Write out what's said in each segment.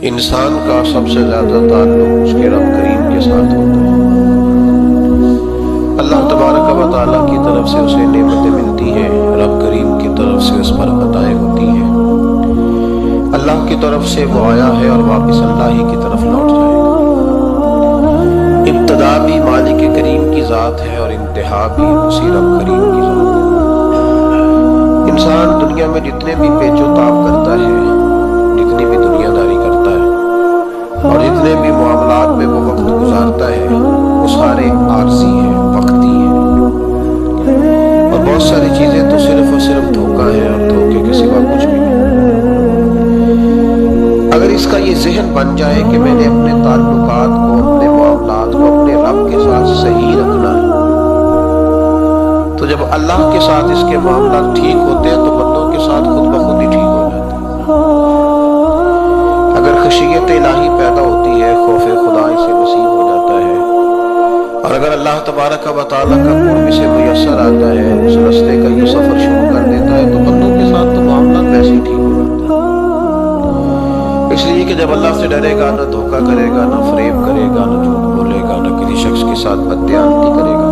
انسان کا سب سے زیادہ تعلق اس کے رب کریم کے ساتھ ہوتا ہے۔ اللہ تبارک و تعالیٰ کی طرف سے اسے نعمتیں ملتی ہیں، رب کریم کی طرف سے اس پر عطائیں ہوتی ہیں۔ اللہ کی طرف سے وہ آیا ہے اور واپس اللہ ہی کی طرف لوٹ جائے گا۔ ابتدا بھی مالک کریم کی ذات ہے اور انتہا بھی اسی رب کریم کی ذات ہے۔ انسان دنیا میں جتنے بھی پیچ و تاب کرتا ہے، جتنی بھی دنیا داری کرتا ہے اور جتنے بھی معاملات میں وہ وقت گزارتا ہے، وہ سارے عارضی ہیں، وقتی ہیں، اور بہت ساری چیزیں تو صرف اور صرف دھوکہ ہے اور دھوکے کے سوا کچھ بھی نہیں۔ اگر اس کا یہ ذہن بن جائے کہ میں نے اپنے تعلقات کو، اپنے معاملات کو اپنے رب کے ساتھ صحیح رکھنا ہے، تو جب اللہ کے ساتھ اس کے معاملات ٹھیک ہوتے ہیں تو بندوں کے ساتھ خود بخود ہی ٹھیک ہو جاتے ہیں۔ اگر خشیت الہی پیدا ہوتی ہے، خوف خدا اسے نصیب ہو جاتا ہے، اور اگر اللہ تبارک و تعالیٰ کا قرب اسے میسر آتا ہے، اس راستے کا یہ سفر شروع کر دیتا ہے، تو بندوں کے ساتھ تو معاملات ویسے ہی ٹھیک ہو جاتے ہیں۔ اس لیے کہ جب اللہ سے ڈرے گا، نہ دھوکہ کرے گا، نہ فریب کرے گا، نہ جھوٹ بولے گا، نہ کسی شخص کے ساتھ بددیانتی کرے گا،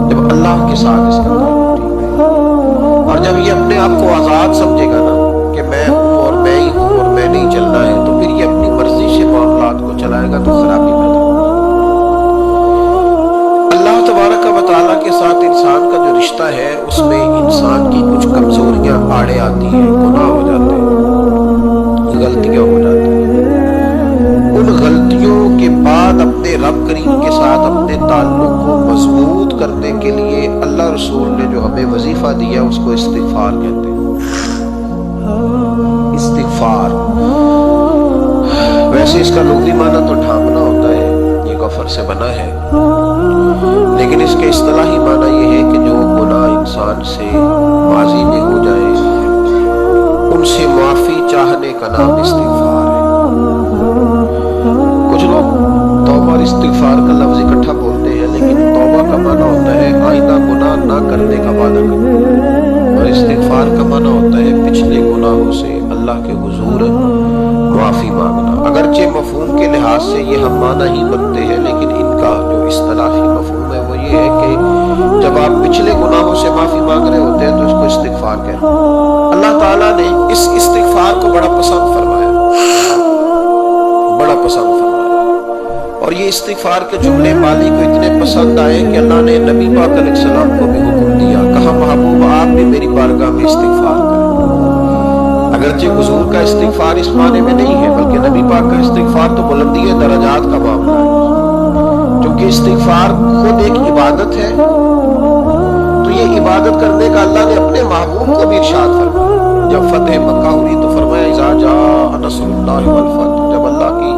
جب اللہ کے ساتھ اس کا تعلق ٹھیک ہے، اور جب یہ اپنے آپ کو آزاد سمجھے گا نا کہ میں ہوں اور میں ہی ہوں اور میں نہیں چلنا ہے، تو پھر یہ اپنی مرضی سے معاملات کو چلائے گا تو خرابی پیدا ہوگی۔ اللہ تبارک و تعالیٰ کے ساتھ انسان کا جو رشتہ ہے، اس میں انسان کی کچھ کمزوریاں آڑے آتی ہیں، گناہ ہو جاتے ہیں، غلطیاں ہو جاتی ہیں۔ ان غلطیوں کے بعد اپنے رب کریم کے ساتھ اپنے تعلق کو مضبوط کرنے کے لیے اللہ رسول نے جو ہمیں وظیفہ دیا اس کو استغفار کہتے ہیں۔ استغفار ویسے اس کا لغوی معنی تو ڈھانپنا ہوتا ہے، یہ غفر سے بنا ہے، لیکن اس کے اصطلاحی معنی یہ ہے کہ جو گناہ انسان سے ماضی میں ہو جائے ان سے معافی چاہنے کا نام استغفار ہے۔ کچھ لوگ توبہ اور استغفار کا لفظ اکٹھا بولتے ہیں، لیکن توبہ کا معنی ہوتا ہے آئندہ گناہ نہ کرنے کا وعدہ کرنا، اور استغفار کا معنی ہوتا ہے پچھلے گناہوں سے اللہ کے حضور معافی مانگنا۔ اگرچہ مفہوم کے لحاظ سے یہ ہم معنی ہی بنتے ہیں، لیکن ان کا جو اصطلاحی مفہوم ہے وہ یہ ہے کہ جب آپ پچھلے گناہوں سے معافی مانگ رہے ہوتے ہیں تو اس کو استغفار کہتے ہیں۔ اللہ تعالیٰ نے اس استغفار کو بڑا پسند فرمایا، بڑا پسند فرمایا، اور یہ استغفار کے جملے مالی کو اتنے پسند آئے کہ اللہ نے نبی پاک علیہ السلام کو بھی حکم دیا، کہا محبوب آپ بھی میری بارگاہ میں استغفار کریں۔ اگرچہ حضور کا استغفار اس معنی میں نہیں ہے، بلکہ نبی پاک کا استغفار تو بلندی درجات کا معاملہ ہے، کیونکہ استغفار خود ایک عبادت ہے، تو یہ عبادت کرنے کا اللہ نے اپنے محبوب کو بھی ارشاد فرمایا۔ جب فتح مکہ ہوئی تو فرمایا اذا جاء نصر اللہ والفتح، جب اللہ کی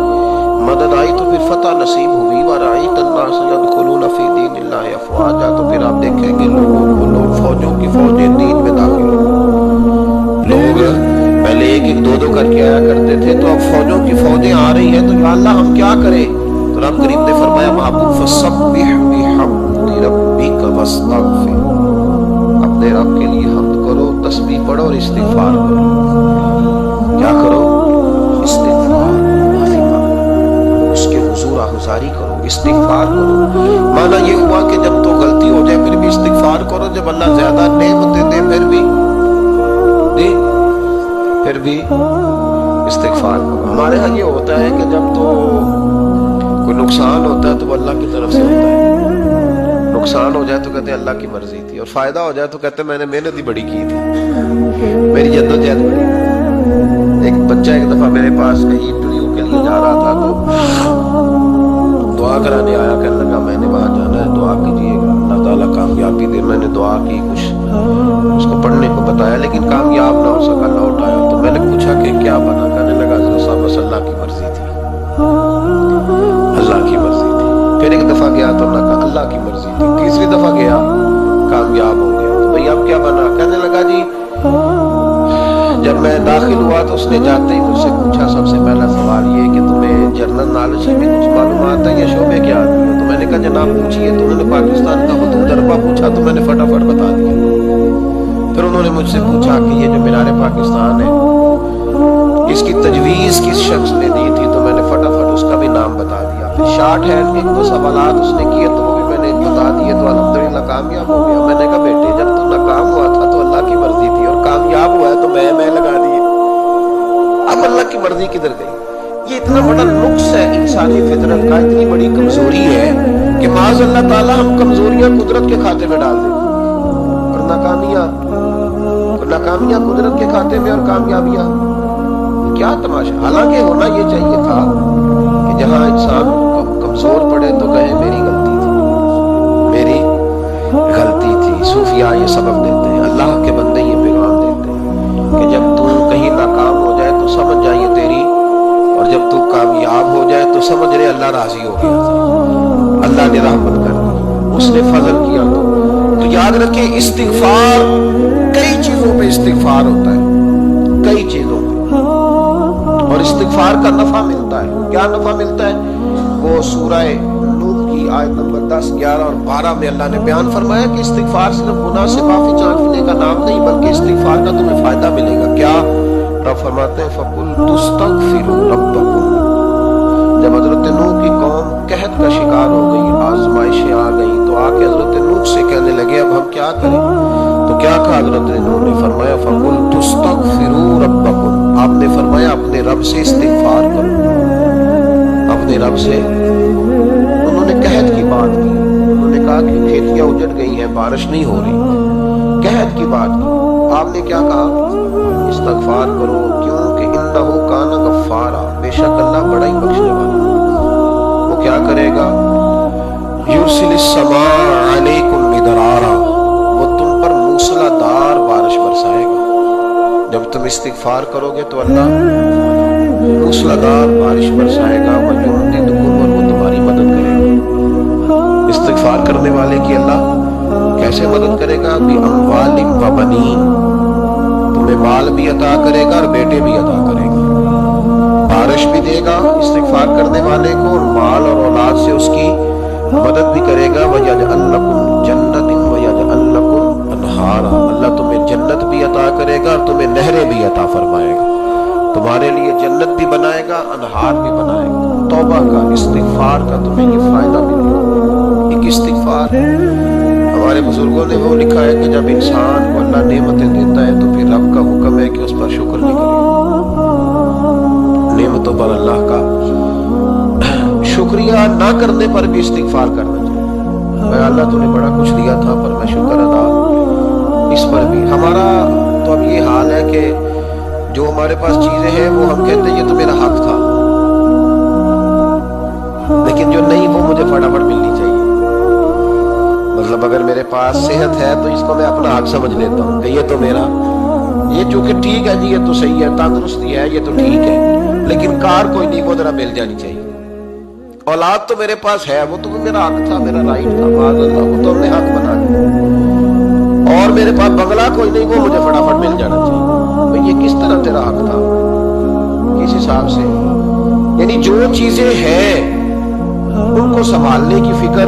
مدد آئی تو پھر فتح نصیب ہوئی، ورأیت الناس يدخلون فی دین اللہ افواجا، تو پھر آپ دیکھیں گے لوگ فوجوں کی فوجیں دین میں داخل ہو۔ لوگ پہلے ایک ایک دو دو کر کے آیا کرتے تھے، تو اب فوجوں کی فوجیں آ رہی ہیں، تو یا اللہ ہم کیا کریں؟ تو رب کریم نے فرمایا محبوب فسبح بحمد ربک واستغفر، اپنے رب کے لیے حمد کرو، تسبیح پڑھو اور استغفار کرو۔ کیا کرو؟ استغفار، معافی مانگو، اس کے حضور آہوزاری کرو، استغفار کرو۔ معنی یہ ہوا کہ جب تو غلطی ہو جائے پھر بھی استغفار کرو، جب اللہ زیادہ نعمتیں دے پھر بھی استغفار کرو۔ ہمارے ہاں یہ ہوتا ہے کہ جب تو کوئی نقصان ہوتا ہے تو وہ اللہ کی طرف سے ہوتا ہے، نقصان ہو جائے تو کہتے ہیں اللہ کی مرضی تھی، اور فائدہ ہو جائے تو کہتے ہیں میں نے محنت ہی بڑی کی تھی، میری جدوجہد بڑی تھی۔ ایک بچہ ایک دفعہ میرے پاس کہیں انٹرویو کے لیے جا رہا تھا، تو دعا کرانے آیا، کہنے لگا میں نے وہاں جانا ہے، دعا کیجیے گا اللہ تعالیٰ کامیابی دے۔ میں نے دعا کی، کچھ اس کو پڑھنے کو بتایا، لیکن کامیاب نہ ہو سکا، لوٹ آیا۔ تو میں نے پوچھا کہ کیا بنا؟ کہنے لگا صاحب بس اللہ کی مرضی تھی، اللہ کی مرضی تھی۔ پھر ایک دفعہ گیا تو اللہ کا اللہ کی مرضی تھی، تیسری دفعہ گیا کامیاب ہو گیا۔ تو بھئی اب کیا بنا؟ کہنے لگا جی جب میں داخل ہوا تو اس نے جاتے ہی مجھ سے پوچھا سب سے پہلا سوال یہ کہ تمہیں جنرل نالج میں کچھ معلومات ہے یا شعبے کیا آتی ہے؟ تو میں نے کہا جناب پوچھیے۔ تو انہوں نے پاکستان کا حدود اربا پوچھا تو میں نے فٹافٹ بتا دیا۔ پھر انہوں نے مجھ سے پوچھا کہ یہ جو مینار پاکستان ہے اس کی تجویز کس شخص نے دی تھی تو میں نے فٹافٹ اس کا بھی نام بتا دیا. پھر شارٹ ہینڈ ایک دو سوالات اس نے کیے تو وہ بھی میں نے بتا دیے تو الحمدللہ کامیاب ہو گیا. میں نے کہا بیٹے جب تو ناکام ہوا تھا تو اللہ کی مرضی تھی اور کامیاب ہوا ہے تو میں لگا دیے. اب اللہ کی مرضی کدھر گئی؟ یہ اتنا بڑا نقص ہے انسانی فطرت کا, اتنی بڑی کمزوری ہے کہ معاذ اللہ تعالیٰ ہم کمزوریاں قدرت کے کھاتے میں ڈال دیتے اور ناکامیاں قدرت کے کھاتے میں اور کامیابیاں کیا تماشا. حالانکہ ہونا یہ چاہیے تھا کہ جہاں انسان کمزور پڑے تو کہے میری غلطی تھی. صوفیاء یہ سبب دیتے ہیں, اللہ کے بندے یہ پیغام دیتے ہیں کہ جب تو کہیں ناکام ہو جائے تو سمجھ جائیے تیری, اور جب تو کامیاب ہو جائے تو سمجھ رہے اللہ راضی ہو گیا تھا, اللہ نے رحمت کر دی, اس نے فضل کیا. تو یاد رکھیں استغفار کئی چیزوں پہ استغفار ہوتا ہے, کئی چیزوں پہ, اور استغفار کا نفع ملتا ہے. کیا نفع ملتا ہے؟ وہ سورہ نوح کی آیت نمبر 10, 11 اور 12 میں اللہ نے بیان فرمایا کہ استغفار صرف گناہ سے معافی چاہنے کا نام نہیں بلکہ استغفار کا تمہیں فائدہ ملے گا. کیا؟ رب فرماتے ہیں فَقُلْ تُسْتَغْفِرُوا رَبَّكُمْ. جب حضرت نوح کی قوم قحط کا شکار ہو گئی, آزمائشیں آ گئی, تو آ کے حضرت نوح سے کہنے لگے اب ہم کیا کریں؟ تو کیا کہا حضرت نوح نے؟ فرمایا فَقُلْ تُسْتَغْفِرُوا رَبَّكُمْ. آپ نے فرمایا اپنے رب سے استغفار کرو, اپنے رب سے. انہوں نے قحط کی بات کی, انہوں نے کہا کہ کھیتیاں اجڑ گئی ہیں, بارش نہیں ہو رہی, قحط کی بات کی. آپ نے کیا کہا؟ استغفار کرو, کیونکہ انہ کان غفارا, بے شک اللہ بڑا ہی بخشنے والا. وہ کیا کرے گا؟ یرسل السماء علیکم مدرارا, وہ تم پر موسلا دار بارش برسائے گا. جب تم استغفار کرو گے تو اللہ موسلا دار بارش برسائے گا. وَيُمْدِدْكُمْ, اور وہ تمہاری مدد کرے گا. استغفار کرنے والے کی اللہ کیسے مدد کرے گا؟ بِأَمْوَالٍ وَبَنِينَ, تمہیں مال بھی عطا کرے گا اور بیٹے بھی عطا کرے گا. بارش بھی دے گا استغفار کرنے والے کو, اور مال اور اولاد سے اس کی مدد بھی کرے گا. وَيَجْعَلْ لَكُمْ جَنَّةٍ وَيَجْعَلْ لَكُمْ أَنْهَارًا, اللہ تمہیں جنت بھی عطا کرے گا اور تمہیں نہریں بھی عطا فرمائے گا. تمہارے لیے جنت بھی بنائے گا, انہار بھی بنائے گا. توبہ کا, استغفار کا تمہیں یہ فائدہ ملے گا. ایک استغفار, ہمارے بزرگوں نے وہ لکھا ہے کہ جب انسان کو اللہ نعمتیں دیتا ہے تو پھر رب کا حکم ہے کہ اس پر شکر نہیں کرے. نعمتوں پر اللہ کا شکریہ نہ کرنے پر بھی استغفار کرنا چاہیے. میں اللہ تو نے بڑا کچھ دیا تھا پر میں شکر ادا اس پر بھی. ہمارا تو اب یہ حال ہے کہ جو ہمارے پاس چیزیں ہیں وہ ہم کہتے ہیں یہ تو میرا حق تھا, لیکن جو نہیں وہ مجھے فٹافٹ ملنی چاہیے. مطلب اگر میرے پاس صحت ہے تو اس کو میں اپنا حق سمجھ لیتا ہوں کہ یہ تو میرا, یہ چونکہ ٹھیک ہے جی, یہ تو صحیح ہے, تندرستی ہے, یہ تو ٹھیک ہے, لیکن کار کوئی نہیں, وہ ذرا مل جانی چاہیے. اولاد تو میرے پاس ہے, وہ تو میرا حق تھا, میرا رائٹ تھا, معاذ اللہ وہ تو ہم نے حق بنا دیا. اور میرے پاس بنگلہ کوئی نہیں, وہ مجھے فٹافٹ مل جانا چاہیے. بھئی یہ کس طرح تیرا حق تھا, کس حساب سے؟ یعنی جو چیزیں ہیں ان کو سنبھالنے کی فکر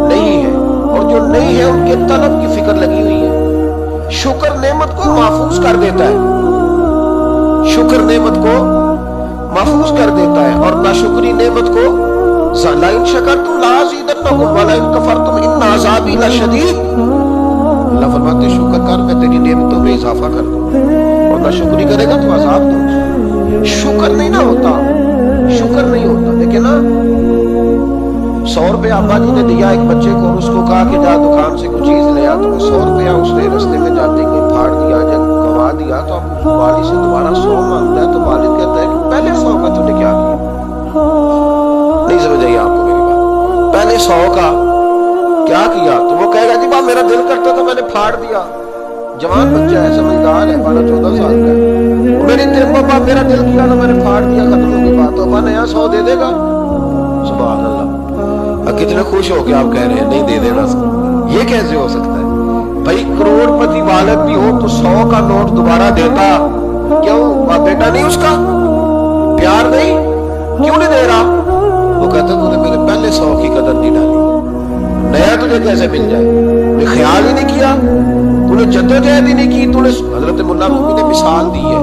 نہیں ہے, اور جو نہیں ہے ان کے طلب کی فکر لگی ہوئی ہے. شکر نعمت کو محفوظ کر دیتا ہے, شکر نعمت کو محفوظ کر دیتا ہے, اور ناشکری نعمت کو لَئِن شَكَرْتُمْ لَأَزِيدَنَّكُمْ وَلَئِن كَفَرْتُمْ إِنَّ عَذَابِي لَشَدِيدٌ. اللہ فرماتے شکر کر, میں تیری نعمتوں میں اضافہ کر دوں, اور ناشکری کرے گا تو عذاب دوں. شکر نہیں نہ ہوتا, شکر نہیں ہوتا. لیکن نا 100 روپیہ ابا جی نے دیا ایک بچے کو, اور اس کو کہا کہ جا دکان سے کچھ چیز لے آ, تو 100 روپیہ اس نے رستے میں جاتے ہی پھاڑ دیا, جب کما دیا تو اب والد سے دوبارہ 100 مانگتا ہے, تو والد کہتا ہے کہ پہلے 100 کا تو نے کیا کیا؟ نہیں سمجھ آئی آپ کو میری بات؟ پہلے 100 کا کیا کیا؟ تو وہ کہے گا جی میرا دل کرتا تو میں نے پھاڑ دیا. جوان بچہ ہے, سمجھدار ہے, 12-14 سال کا ہے, میرے دل پاپا میرا دل کیا تو میں نے پھاڑ دیا, ختم ہو گئی بات. تو ابا نیا 100 دے دے گا. سبحان اللہ, کتنے خوش ہو کے آپ کہہ رہے ہیں نہیں دے دینا. یہ کیسے ہو سکتا ہے بھائی؟ کروڑ پتی والد بھی ہو تو 100 کا نوٹ دوبارہ دیتا کیوں؟ بیٹا نہیں اس کا پیار نہیں, کیوں نہیں دے رہا؟ وہ کہتا تو نے میرے پہلے 100 کی قدر نہیں ڈالی, نیا تجھے کیسے مل جائے؟ خیال ہی نہیں کیا, تو نے جدوجہد ہی نہیں کی. تو نے حضرت مولا مومن نے مثال دی ہے,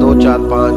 2 4 5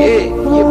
یہ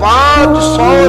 500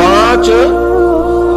5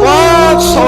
500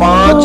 5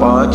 5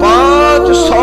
500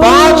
5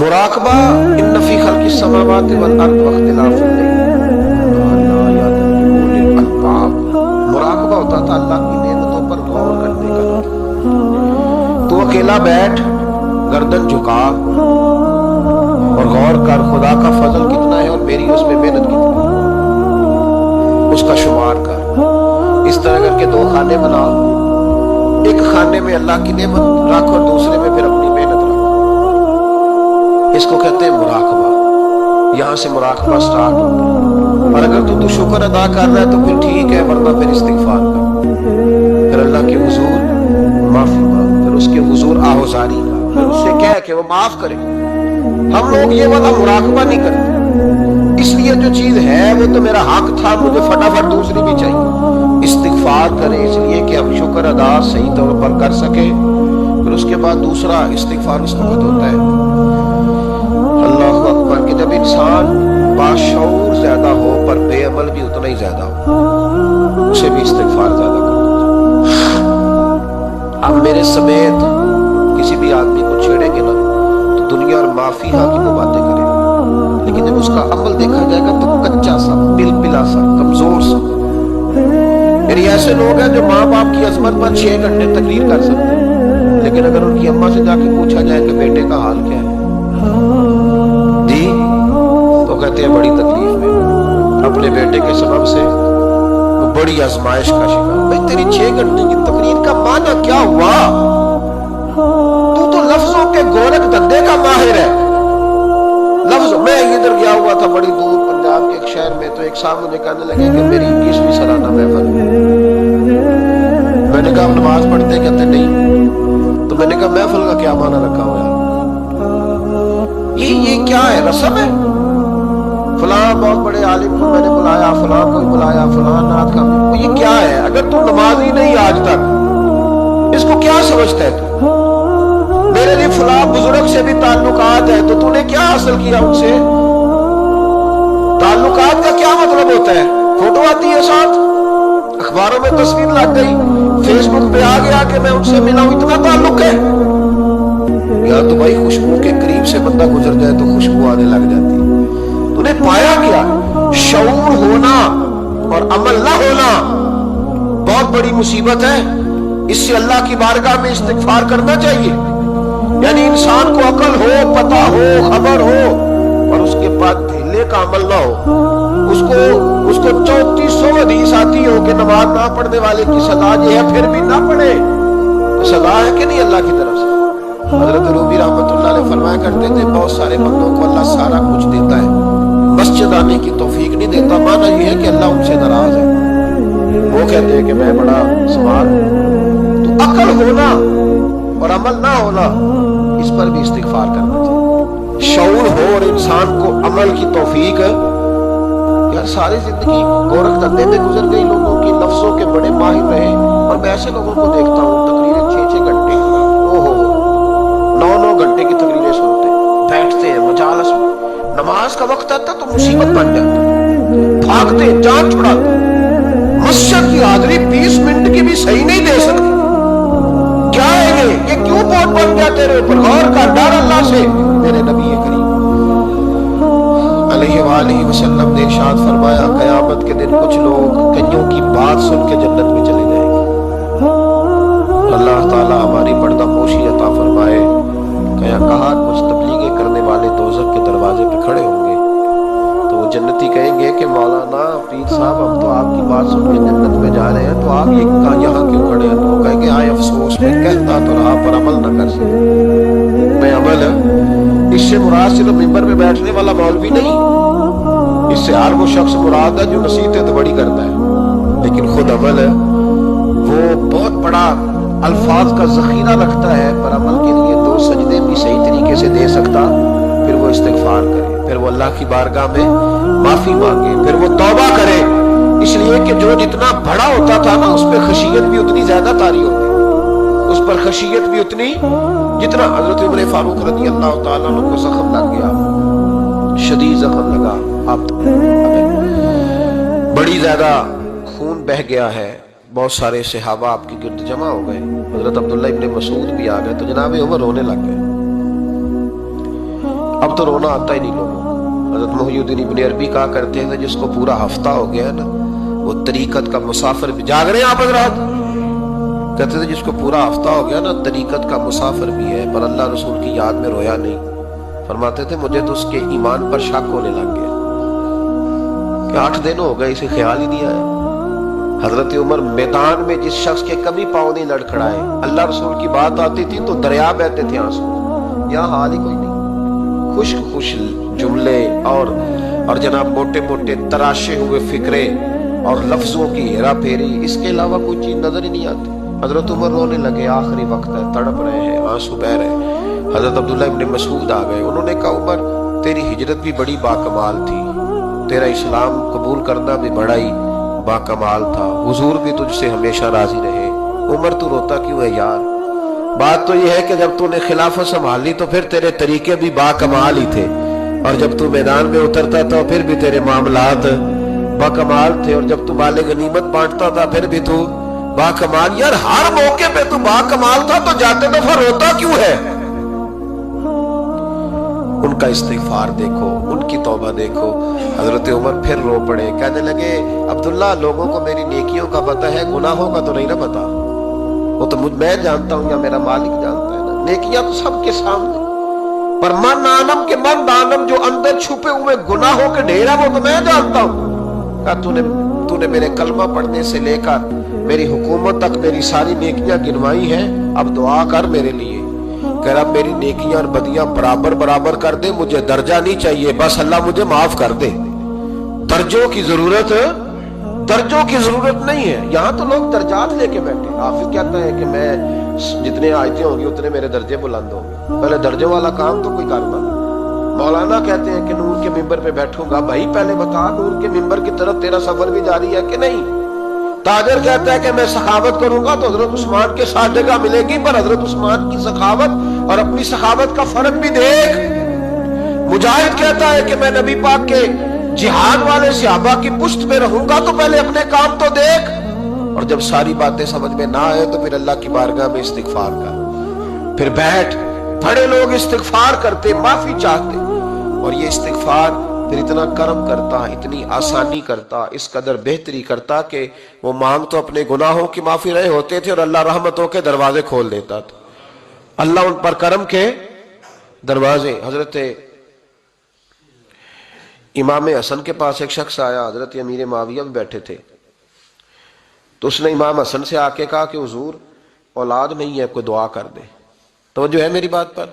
مراقبہ ان فی خلق السماوات والارض واختلاف الليل والنہار لآیات للالباب، مراقبہ ہوتا تھا اللہ کی نعمتوں پر غور کرنے کا۔ تو اکیلا بیٹھ، گردن جھکا اور غور کر خدا کا فضل کتنا ہے اور میری اس میں محنت کتنی ہے، اس کا شمار کر۔ اس طرح کر کے دو خانے بنا، ایک خانے میں اللہ کی نعمت رکھ اور دوسرے میں پھر اپنی محنت رکھ۔ اس کو کہتے ہیں مراقبہ، یہاں سے مراقبہ سٹارٹ ہوتا ہے۔ اور اگر تو شکر ادا کر رہا ہے تو پھر ٹھیک ہے، ورنہ پھر استغفار کر، پھر اللہ کے حضور معافی مانگ، پھر اس کے حضور آہوزاری کا، پھر اس سے کہہ کہ وہ معاف کرے۔ ہم لوگ یہ والا مراقبہ نہیں کرتے، اس لیے جو چیز ہے وہ تو میرا حق تھا، مجھے فٹافٹ دوسری بھی چاہیے۔ استغفار کریں اس لیے کہ ہم شکر ادا صحیح طور پر کر سکیں، پھر اس کے بعد دوسرا استغفار اس وقت ہوتا ہے۔ اللہ اکبر کہ جب انسان باشعور زیادہ ہو پر بے عمل بھی اتنا ہی زیادہ ہو، اسے بھی استغفار زیادہ کرنا چاہیے۔ اب میرے سمیت کسی بھی آدمی کو چھیڑیں گے نا تو دنیا اور معافی ہاں کی وہ باتیں کریں، لیکن جب اس کا عمل دیکھا جائے گا تو کچا سا، پلا سا، کمزور سا۔ یعنی ایسے لوگ ہیں جو ماں باپ کی عظمت پر 6 گھنٹے تقریر کر سکتے ہیں، لیکن اگر ان کی اماں سے جا کے پوچھا جائے کہ بیٹے کا حال کیا ہے جی، تو کہتے ہیں بڑی تکلیف میں، اپنے بیٹے کے سبب سے وہ بڑی آزمائش کا شکار۔ بھائی تیری 6 گھنٹے کی تقریر کا معنی کیا ہوا؟ تو لفظوں کے گورکھ دھندے کا ماہر ہے۔ لفظ میں ادھر گیا ہوا تھا بڑی دور پنجاب کے ایک شہر میں، تو ایک صاحب مجھے کہنے لگے کہ میری 21ویں سالانہ محفل ہے۔ میں نے کہا نماز پڑھتے؟ کہتے نہیں۔ تو میں نے کہا محفل کا کیا معنی رکھا ہوا ہے؟ یہ کیا ہے؟ رسم ہے؟ فلاں بہت بڑے عالم کو میں نے بلایا، فلاں کو بلایا، فلاں نعت کا، یہ کیا ہے؟ اگر تو نماز ہی نہیں آج تک، اس کو کیا سمجھتا ہے تو؟ میرے لیے فلاں بزرگ سے بھی تعلقات ہے، تو نے کیا حاصل کیا ان سے؟ تعلقات کا کیا مطلب ہوتا ہے؟ فوٹو آتی ہے ساتھ، اخباروں میں تصویر لگ گئی، فیس بک پہ آ گیا کہ میں ان سے ملا ہوں، اتنا تعلق ہے؟ یا تو بھائی خوشبو کے قریب سے بندہ گزر جائے تو خوشبو آنے لگ جاتی ہے۔ تو نے پایا کیا؟ شعور ہونا اور عمل نہ ہونا بہت بڑی مصیبت ہے۔ اس سے اللہ کی بارگاہ میں استغفار کرنا چاہیے۔ یعنی انسان کو عقل ہو، پتہ ہو، خبر ہو، اور اس کے بعد ڈھیلے کا عمل نہ ہو۔ اس کو 3400 حدیث آتی ہو کہ نماز نہ پڑھنے والے کی سزا یہ ہے، پھر بھی نہ پڑھے، تو سزا ہے کہ نہیں اللہ کی طرف سے؟ حضرت رومی رحمۃ اللہ علیہ فرمایا کرتے تھے بہت سارے بندوں کو اللہ سارا کچھ دیتا ہے، مسجد آنے کی توفیق نہیں دیتا، معنی یہ ہے کہ اللہ ان سے ناراض ہے۔ وہ کہتے ہیں کہ میں بڑا سوال ہوں۔ تو عقل ہونا اور عمل نہ ہونا، اس پر بھی استغفار کرنا چاہیے۔ شعور ہو اور انسان کو عمل کی توفیق، یار ساری زندگی گورکھ دھندے میں گزر گئی لوگوں کی، لفظوں کے بڑے ماہر رہے، اور میں ایسے لوگوں کو دیکھتا ہوں تقریریں 6 گھنٹے، 9 گھنٹے کی تقریریں سنتے بیٹھتے ہیں مجالس میں، نماز کا وقت آتا تو مصیبت بن جاتی، بھاگتے جان چھڑاتے، مسجد کی حاضری 20 منٹ کی بھی صحیح نہیں دے سکتے۔ کیا ہے یہ کیوں بہت بن گیا تیرے اوپر؟ غور کا ڈر اللہ سے۔ میرے نبی کریم علیہ وآلہ وسلم نے ارشاد فرمایا قیامت کے دن کچھ لوگ کئیوں کی بات سن کے جنت میں چلے جائیں گے۔ اللہ تعالی ہماری پردہ پوشی عطا فرمائے۔ کہا کچھ تبلیغیں کرنے والے دوزخ کے دروازے پہ کھڑے ہوں گے تو وہ جنتی کہیں گے کہ مولانا پیر صاحب ہم تو آپ کی بات سن کے جنت میں جا رہے ہیں، تو آپ یہاں کیوں کھڑے ہیں؟ تو وہ کہیں گے آئے افسوس، میں کہتا تو رہا پر عمل نہ کر سکے۔ میں عمل اس سے مراد صرف ممبر میں بیٹھنے والا مولوی نہیں، اس سے ہر وہ شخص مراد ہے جو نصیحتیں تو بڑی کرتا ہے، لیکن خود عمل ہے وہ بہت بڑا الفاظ کا ذخیرہ رکھتا ہے، پر عمل کے لیے 2 سجدے بھی صحیح طریقے سے دے سکتا، پھر وہ استغفار کرے، پھر وہ اللہ کی بارگاہ میں معافی مانگے، پھر وہ توبہ کرے۔ اس لیے کہ جو جتنا بڑا ہوتا تھا نا اس پہ خشیت بھی اتنی زیادہ طاری ہوتی، اس پر خشیت بھی اتنی جتنا حضرت عمر فاروق رضی اللہ تعالیٰ عنہ کو زخم لگ گیا، شدید زخم لگا، اب بڑی زیادہ خون بہہ گیا ہے، بہت سارے صحابہ آپ کی گرد جمع ہو گئے، حضرت عبداللہ ابن مسعود بھی آ گئے، تو جناب عمر رونے لگ گئے۔ اب تو رونا آتا ہی نہیں لوگوں کو۔ حضرت محی الدین ابن عربی کہا کرتے تھے جس کو پورا ہفتہ ہو گیا ہے نا وہ طریقت کا مسافر بھی، جاگ رہے ہیں آپ حضرات، کہتے تھے جس کو پورا ہفتہ ہو گیا نا طریقت کا مسافر بھی ہے پر اللہ رسول کی یاد میں رویا نہیں۔ فرماتے تھے مجھے تو اس کے ایمان پر شک ہونے لگ گیا کہ 8 دن ہو گئے اسے خیال ہی نہیں آیا۔ حضرت عمر میدان میں جس شخص کے کبھی پاؤں نہیں لڑکھڑائے، اللہ رسول کی بات آتی تھی تو دریا بہتے تھے آنسو، یہاں حال ہی کوئی نہیں، خشک خشک جملے اور جناب موٹے موٹے تراشے ہوئے فکرے اور لفظوں کی ہیرا پھیری، اس کے علاوہ کوئی چیز نظر ہی نہیں آتی۔ حضرت عمر رونے لگے، آخری وقت ہے، تڑپ رہے ہیں، آنسو بہ رہے ہیں۔ حضرت عبداللہ ابن مسعود آ گئے، انہوں نے کہا عمر تیری ہجرت بھی بڑی باکمال تھی، تیرا اسلام قبول کرنا بھی بڑا ہی باکمال تھا، حضور بھی تجھ سے ہمیشہ راضی رہے، عمر تو روتا کیوں ہے یار؟ بات تو یہ ہے کہ جب تو نے خلافت سنبھالی تو پھر تیرے طریقے بھی باکمال ہی تھے، اور جب تو میدان میں اترتا تھا پھر بھی تیرے معاملات باکمال تھے، اور جب تو مال غنیمت بانٹتا تھا پھر بھی تو باکمال، یار ہر موقع پہ تو باکمال تھا تو جاتے دفعہ روتا کیوں ہے؟ ان کا استغفار دیکھو، ان کی توبہ دیکھو۔ حضرت عمر پھر رو پڑے، کہنے لگے عبداللہ لوگوں کو میری نیکیوں کا پتہ ہے، گناہوں کا تو نہیں نہ پتا، وہ تو میں جانتا ہوں یا میرا مالک جانتا ہے نا، نیکیاں تو سب کے سامنے، پر من آنم کے من دانم جو اندر چھپے ہوئے گناہوں کے ڈھیر ہے وہ تو میں جانتا ہوں۔ کہا تو نے میرے کلمہ پڑھنے سے لے کر میری حکومت تک میری ساری نیکیاں گنوائی ہیں، اب دعا کر میرے لیے کہ رب میری نیکیاں اور بدیاں برابر کر دے، مجھے درجہ نہیں چاہیے، بس اللہ مجھے معاف کر دے، درجوں کی ضرورت نہیں ہے۔ یہاں تو لوگ درجات لے کے بیٹھے، حافظ کہتا ہے کہ میں جتنے آیتیں ہوں گی اتنے میرے درجے بلند ہوں گے، پہلے درجوں والا کام تو کوئی کرنا نہیں۔ مولانا کہتے ہیں کہ نور کے ممبر پہ بیٹھوں گا، بھائی پہلے بتا نور کے ممبر کی طرف تیرا سفر بھی جاری ہے کہ نہیں؟ تاجر کہتا ہے کہ میں سخاوت کروں گا تو حضرت عثمان کے ساتھ جگہ ملے گی، پر حضرت عثمان کی سخاوت اور اپنی سخاوت کا فرق بھی دیکھ۔ مجاہد کہتا ہے کہ میں نبی پاک کے جہاد والے صحابہ کی پشت پہ رہوں گا تو پہلے اپنے کام تو دیکھ، اور جب ساری باتیں سمجھ میں نہ آئے تو پھر اللہ کی بارگاہ میں استغفار کر، پھر بیٹھ۔ بڑے لوگ استغفار کرتے، معافی چاہتے، اور یہ استغفار پھر اتنا کرم کرتا، اتنی آسانی کرتا، اس قدر بہتری کرتا کہ وہ مانگ تو اپنے گناہوں کی معافی رہے ہوتے تھے اور اللہ رحمتوں کے دروازے کھول دیتا تھا، اللہ ان پر کرم کے دروازے۔ حضرت امام حسن کے پاس ایک شخص آیا، حضرت امیر معاویہ بھی بیٹھے تھے، تو اس نے امام حسن سے آ کے کہا کہ حضور اولاد نہیں ہے، کوئی دعا کر دے۔ توجہ ہے میری بات پر؟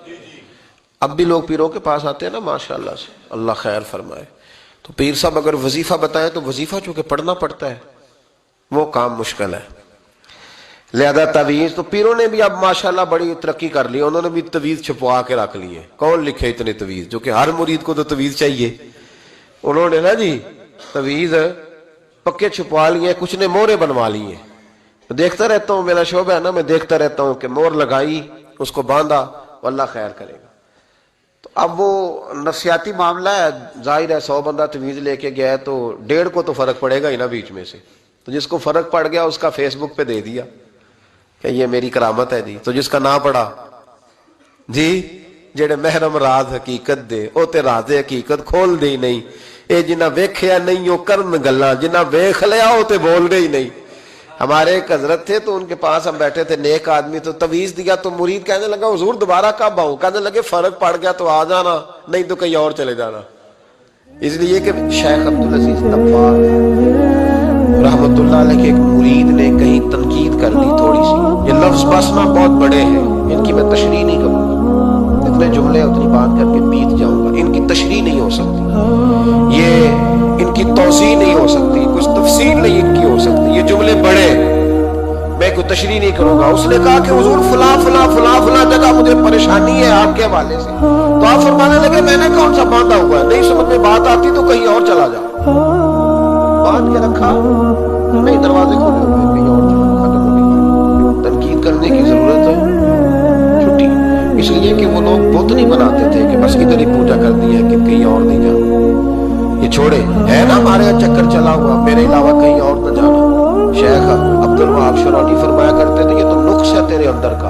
اب بھی لوگ پیروں کے پاس آتے ہیں نا ماشاءاللہ سے، اللہ خیر فرمائے، تو پیر صاحب اگر وظیفہ بتائیں تو وظیفہ چونکہ پڑھنا پڑتا ہے وہ کام مشکل ہے، لہذا تعویذ تو پیروں نے بھی اب ماشاءاللہ بڑی ترقی کر لی، انہوں نے بھی تعویذ چھپوا کے رکھ لیے، کون لکھے اتنے تعویذ، جو کہ ہر مرید کو تو تعویذ چاہیے، انہوں نے نا جی تعویذ پکے چھپوا لیے، کچھ نے مورے بنوا لیے۔ دیکھتا رہتا ہوں، میرا شعبہ ہے نا، میں دیکھتا رہتا ہوں کہ مور لگائی، اس کو باندھا، اللہ خیر کرے گا۔ تو اب وہ نفسیاتی معاملہ ہے، ظاہر ہے 100 بندہ تعویذ لے کے گیا ہے تو 1.5 کو تو فرق پڑے گا ہی نا بیچ میں سے، تو جس کو فرق پڑ گیا اس کا فیس بک پہ دے دیا کہ یہ میری کرامت ہے جی، تو جس کا نہ پڑا جی جڑے محرم راز حقیقت دے او تے راز حقیقت کھول دے ہی نہیں، اے جنہ ویکھیا نہیں او کرن گلاں، جنہ ویکھ لیا او تے بول دے ہی نہیں۔ ہمارے ایک حضرت تھے تو ان کے پاس ہم بیٹھے تھے، نیک آدمی، تو تعویذ دیا تو مرید کہنے لگا حضور دوبارہ کب آؤں؟ کہنے لگے فرق پڑ گیا تو آ جانا، نہیں تو کہیں اور چلے جانا۔ اس لیے کہ شیخ عبدالعزیز طباع رحمت اللہ علیہ کے ایک مرید نے کہیں تنقید کر دی تھوڑی سی، یہ لفظ بس نہ بہت بڑے ہیں، ان کی میں تشریح نہیں کروں گا، اتنے جملے اتنی بات کر کے بیت جاؤں گا، ان کی تشریح نہیں ہو سکتی، یہ ان کی توضیح نہیں ہو سکتی، کچھ تفصیل نہیں ان کی ہو سکتی، یہ جملے بڑے، میں کوئی تشریح نہیں کروں گا۔ اس نے کہا کہ حضور فلاں فلاں فلاں فلاں جگہ مجھے پریشانی ہے آپ کے حوالے سے، تو آپ فرمانے لگے میں نے کون سا باندھا ہوا ہے، نہیں سمجھ میں بات آتی تو کہیں اور چلا جا، باندھ کے رکھا، نہیں دروازے کھولے ہوئے کہیں اور چلا، ختم ہو گئی۔ تنقید کرنے کی ضرورت ہے چھٹی، اس لیے کہ وہ لوگ بت نہیں بناتے تھے کہ بس ادھر ہی پوجا کر دی ہے کہ کہیں اور نہیں جانا، یہ چھوڑے ہے نا ہمارے یہاں چکر چلا ہوا، میرے علاوہ کہیں اور نہ جانا۔ شیخ عبدالوہاب شرانی فرمایا کرتے تھے یہ تو نقص ہے تیرے اندر کا،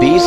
20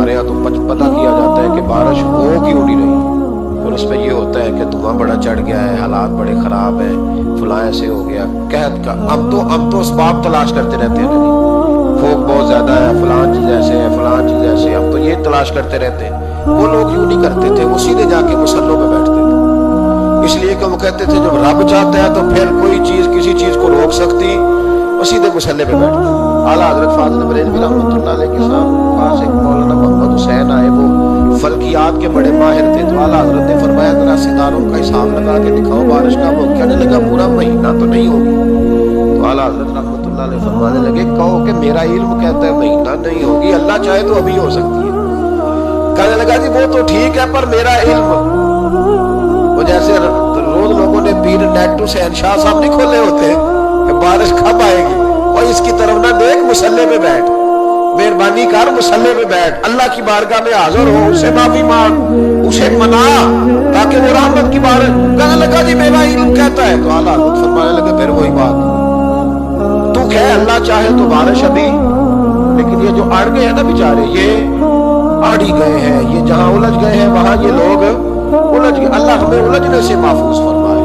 ہمارے یہاں تو پتہ کیا جاتا ہے کہ بارش ہو کیوں نہیں رہی، اور اس پہ یہ ہوتا ہے کہ دھواں بڑا چڑھ گیا ہے، حالات بڑے خراب ہیں، فلاں ایسے ہو گیا، قحط کا ہم تو اسباب تلاش کرتے رہتے ہیں، بھوک بہت زیادہ ہے، فلاں چیز ایسے ہے، فلاں چیز ایسے ہے، ہم تو یہ تلاش کرتے رہتے ہیں۔ وہ لوگ یوں نہیں کرتے تھے، وہ سیدھے جا کے مصلوں پہ بیٹھتے تھے، اس لیے کہ وہ کہتے تھے جب رب چاہتا ہے تو پھر کوئی چیز کسی چیز کو روک سکتی، وہ سیدھے مصلے پہ بیٹھتے ہیں۔ اعلیٰ حضرت فاضل بریلوی رحمۃ اللہ علیہ کے پاس ایک مولانا محمد حسین آئے، وہ فلکیات کے بڑے ماہر تھے، تو اعلیٰ حضرت نے فرمایا ذرا ستاروں کا حساب لگا کے دکھاؤ بارش کا۔ وہ کہنے لگا پورا مہینہ تو نہیں ہوگی، تو اعلیٰ حضرت رحمۃ اللہ علیہ فرمانے لگے کہو کہ میرا علم کہتا ہے مہینہ نہیں ہوگی، اللہ چاہے تو ابھی ہو سکتی ہے۔ کہنے لگا جی وہ تو ٹھیک ہے پر میرا علم، وہ جیسے روز لوگوں نے پیر نیٹو شہنشاہ صاحب نہیں کھولے ہوتے کہ بارش کب آئے گی، اور اس کی طرف نہ دیکھ، مصلے پہ بیٹھ، مہربانی کر مصلے پہ بیٹھ، اللہ کی بارگاہ میں حاضر ہو، اسے معافی مانگ، اسے منا تاکہ وہ رحمت کی بارش۔ کہنے لگا جی میرا علم کہتا ہے، تو اعلیٰ حضرت فرمانے لگے پھر وہی بات، تو کہ اللہ چاہے تو بارش ابھی، لیکن یہ جو اڑ گئے ہیں نا بیچارے، یہ اڑ ہی گئے ہیں، یہ جہاں الجھ گئے ہیں وہاں یہ لوگ الجھ گئے، اللہ ہمیں الجھنے سے محفوظ فرمائے۔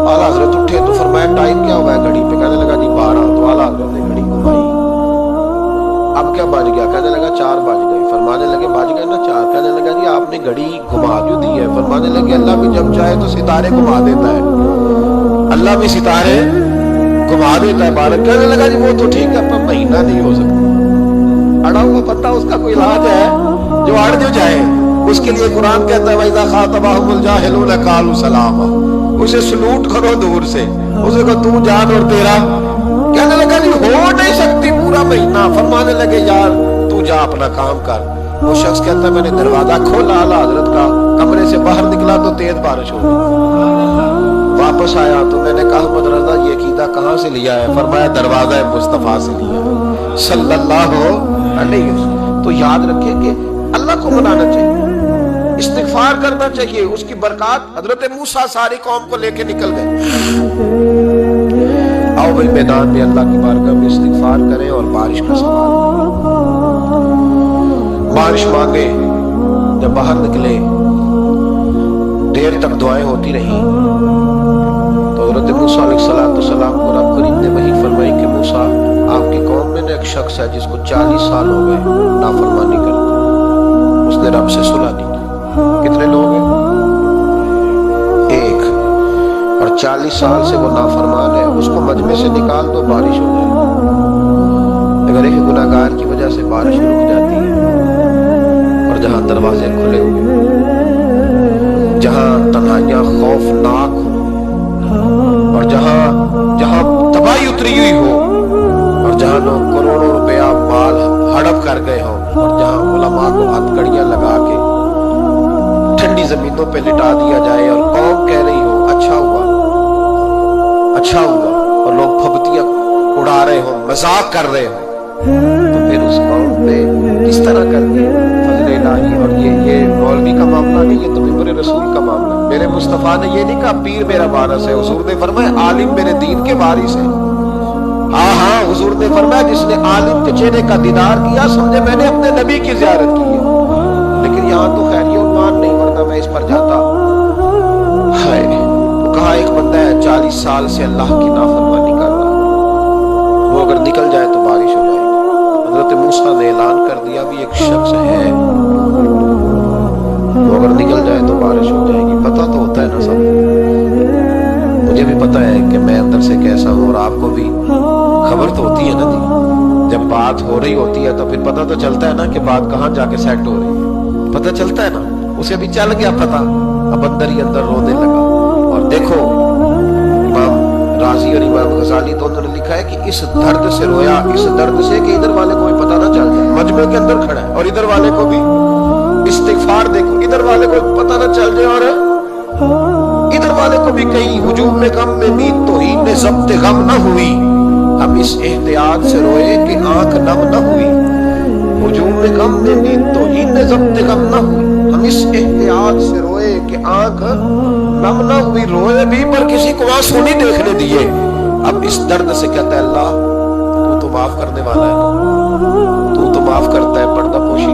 اعلیٰ حضرت اٹھے تو فرمایا ٹائم کیا ہوا ہے گھڑی پہ؟ کہنے لگا جی 12۔ تو اعلیٰ حضرت نے گھڑی گھمائی، اب کیا بج گیا؟ کہنے لگا 4 بج گئے۔ فرمانے لگے بج گئے نا 4؟ کہنے لگا جی آپ نے گھڑی گھما کیوں دی ہے؟ فرمانے لگے اللہ بھی جب چاہے تو ستارے گھما دیتا ہے، اللہ بھی ستارے گھما دیتا ہے بارش۔ کہنے لگا جی وہ تو ٹھیک ہے پر مہینہ نہیں ہو سکتا۔ اڑا ہوا پتہ اس کا کوئی علاج ہے؟ جو اڑ جو جائے اس کے لیے قرآن کہتا ہے وَإِذَا خَاطَبَهُمُ الْجَاهِلُونَ قَالُوا سَلَامًا، اسے سلوٹ کرو دور سے، اسے کہو تو جان اور تیرا۔ کہنے لگا جی ہو نہیں سکتی پورا مہینہ۔ فرمانے لگے یار تو جا اپنا کام کر۔ وہ شخص کہتا ہے میں نے دروازہ کھولا اعلیٰ حضرت کا، کمرے سے باہر نکلا تو تیز بارش ہو گئی، واپس آیا تو میں نے کہا احمد رضا یہ عقیدہ کہاں سے لیا ہے؟ فرمایا دروازہ مصطفیٰ سے لیا ہے صلی اللہ علیہ وسلم۔ تو یاد رکھیں کہ اللہ کو منانا چاہیے، استغفار کرنا چاہیے، اس کی برکات۔ حضرت موسیٰ ساری قوم کو لے کے نکل گئے۔ آؤ بھائی میدان میں اللہ کی بارگاہ میں استغفار کریں اور بارش کا سوال بارش مانگے۔ جب باہر نکلے دیر تک دعائیں ہوتی رہیں تو حضرت موسیٰ علیہ السلام کو رب کریم نے وحی فرمائی کہ موسیٰ آپ کی قوم میں ایک شخص ہے جس کو 40 سال ہو گئے نافرمانی کرتے، اس نے رب سے صلح نہیں کی۔ کتنے لوگ ہیں؟ ایک، اور 40 سال سے وہ نافرمان ہے، اس کو مجمع سے نکال دو بارش ہو جائے۔ اگر ایک گناہگار کی وجہ سے بارش رک جاتی ہے، اور جہاں دروازے کھلے ہوئے، جہاں تنہائیاں خوفناک ہو، اور جہاں تباہی اتری ہوئی ہو، اور جہاں لوگ کروڑوں روپیہ مال ہڑپ کر گئے ہوں، اور جہاں علماء کو ہتھ کڑیاں لگا کے ٹھنڈی زمینوں پہ لٹا دیا جائے، اور قوم کہہ رہی ہو اچھا ہوا اچھا ہوا، اور لوگ پھبتیاں اڑا رہے ہوں، مذاق کر رہے ہوں، تو پھر اس قوم پہ کس طرح کر کے فضل الہی۔ اور یہ مولوی کا معاملہ نہیں، یہ تو ممبر رسول کا معاملہ۔ میرے مصطفیٰ نے یہ نہیں کہا پیر میرا وارث ہے، حضور نے فرمایا عالم میرے دین کے وارث ہے۔ ہاں حضور نے فرمایا جس نے عالم کے چہرے کا دیدار کیا سمجھے میں نے اپنے نبی کی زیارت کی ہے۔ لیکن یہاں تو خیریہ عنوان نہیں، ورنہ میں اس پر جاتا۔ وہ کہا ایک بندہ ہے 40 سال سے اللہ کی نافرمانی کر رہا ہے، وہ اگر نکل جائے تو بارش ہو جائے گی۔ حضرت موسیٰ نے اعلان کر دیا بھی ایک شخص ہے، وہ اگر نکل جائے تو بارش ہو جائے گی۔ پتہ تو ہوتا ہے نا سب، مجھے بھی پتہ ہے کہ میں اندر سے کیسا ہوں، اور آپ کو بھی خبر تو ہوتی ہے نا جی۔ جب بات ہو رہی ہوتی ہے تو پھر پتہ تو چلتا ہے نا کہ بات کہاں جا کے سیٹ ہو رہی ہے، پتہ چلتا ہے نا۔ اسے بھی چل گیا پتہ، اب اندر ہی اندر رونے لگا۔ اور دیکھو امام راضی اور امام غزالی دونوں نے لکھا ہے کہ اس درد سے رویا، اس درد سے کہ ادھر والے کو بھی پتہ نہ چل جائے، مجمع کے اندر کھڑا ہے، اور ادھر والے کو بھی استغفار دیکھو، ادھر والے کو پتہ نہ چل جائے، اور ادھر والے کو بھی کہیں ہجوم میں غم میں نیند تو ہی نے ضبط غم نہ ہوئی، ہم اس احتیاط سے روئے کہ آنکھ نم نہ ہوئی۔ ہجوم میں غم میں نیند تو ہی نے ضبط غم نہ ہوئی، ہم اس احتیاط سے روئے کہ آنکھ نم نہ ہوئی۔ روئے بھی پر کسی کو آنسو نہیں دیکھنے دیے۔ اب اس درد سے کہتا ہے اللہ تو معاف کرنے والا ہے، تو معاف کرتا ہے، پردہ پوشی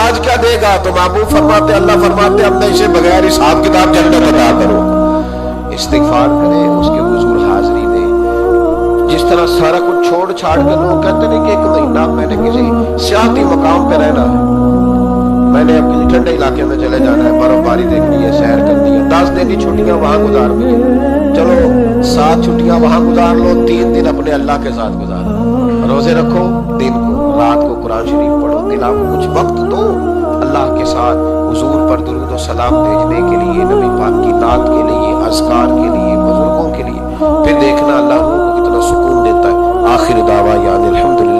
آج کیا دے گا؟ تو محبوب فرماتے، اللہ فرماتے اب نہ اسے بغیر حساب کتاب جنت عطا کرو۔ استغفار کرے، اس کے حضور حاضری دے۔ جس طرح سارا کچھ چھوڑ چھاڑ کے لوگ کہتے ہیں کہ ایک مہینہ میں نے کسی سیاحتی مقام پہ رہنا ہے، میں نے اب کسی ٹھنڈے علاقے میں چلے جانا ہے، برف باری دیکھنی ہے، سیر کرنی ہے، 10 دن کی چھٹیاں وہاں گزار دی، چلو 7 چھٹیاں وہاں گزار لو، 3 دن اپنے اللہ کے ساتھ گزارو، روزے رکھو، دن کو رات کو قرآن شریف پڑھو، دل آپ کو کچھ وقت دو اللہ کے ساتھ حضور پر درود و سلام بھیجنے کے لیے، نبی پاک کی نعت کے لیے، اذکار کے لیے، بزرگوں کے لیے، پھر دیکھنا اللہ